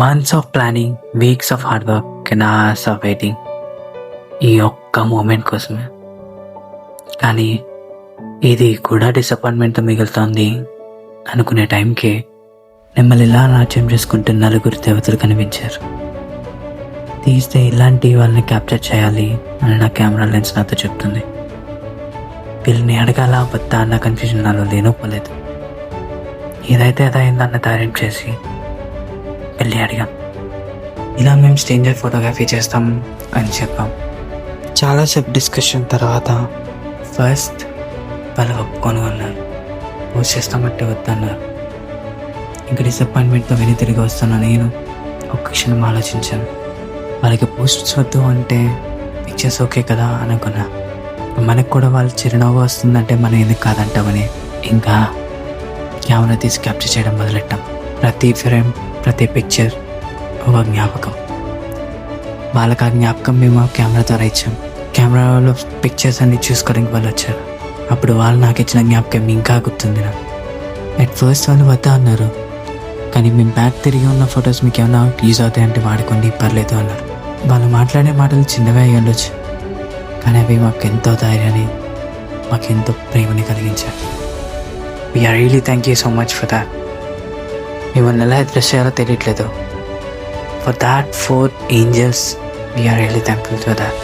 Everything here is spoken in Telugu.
Months of planning, weeks of hard work and hours of waiting ఈ ఒక్క మూమెంట్ కోసమే. కానీ ఇది కూడా డిసప్పాయింట్మెంట్తో మిగులుతోంది అనుకునే టైంకి మిమ్మల్ని ఇలా నాట్యం చేసుకుంటూ నలుగురు దేవతలు కనిపించారు. తీస్తే ఇలాంటి వాళ్ళని క్యాప్చర్ చేయాలి అని నా కెమెరా లెన్స్ నాతో చెప్తుంది. వీళ్ళని అడగాల వద్దా అన్న కన్ఫ్యూజన్ నాలో లేనోపోలేదు. ఏదైతే అదైందన్న ధైర్యం చేసి వెళ్ళి అడిగాం. ఇలా మేము స్ట్రేంజర్ ఫోటోగ్రఫీ చేస్తాం అని చెప్పాం. చాలాసేపు డిస్కషన్ తర్వాత ఫస్ట్ వాళ్ళు ఒప్పుకొని ఉన్నారు. పోస్ట్ చేస్తామంటే వద్దన్నారు. ఇంకా డిసప్పాయింట్మెంట్తో విని తిరిగి వస్తున్నా నేను ఒక్క క్షణం ఆలోచించాను. వాళ్ళకి పోస్ట్స్ వద్దు అంటే పిక్చర్స్ ఓకే కదా అనుకున్నా. మనకు కూడా వాళ్ళు చిరునవ్వు వస్తుందంటే మనం ఎందుకు కాదంటామని ఇంకా కెమెరా తీసి క్యాప్చర్ చేయడం మొదలెట్టాం. ప్రతి ఫ్రేమ్, ప్రతి పిక్చర్ ఒక జ్ఞాపకం. వాళ్ళకి ఆ జ్ఞాపకం మేము కెమెరా ద్వారా ఇచ్చాం. కెమెరాలో పిక్చర్స్ అన్ని చూసుకోవడానికి వాళ్ళు వచ్చారు. అప్పుడు వాళ్ళు నాకు ఇచ్చిన జ్ఞాపకం ఇంకా గుర్తుంది నాకు. అట్ ఫస్ట్ వాళ్ళు వద్దా అన్నారు, కానీ మేము బ్యాక్ తిరిగి ఉన్న ఫొటోస్ మీకు ఏమైనా యూజ్ అవుతాయంటే వాడుకోండి, పర్లేదు అన్నారు. వాళ్ళు మాట్లాడే మాటలు చిన్నవే అయ్యి ఉండొచ్చు, కానీ అవి మాకు ఎంతో ధైర్యాన్ని, మాకు ఎంతో ప్రేమని కలిగించారు. We're really thank you so much for that. మిమ్మల్ని ఎలా అడ్రస్ చేయాలో తెలియట్లేదు. For that 4 angels, we're really thankful for that.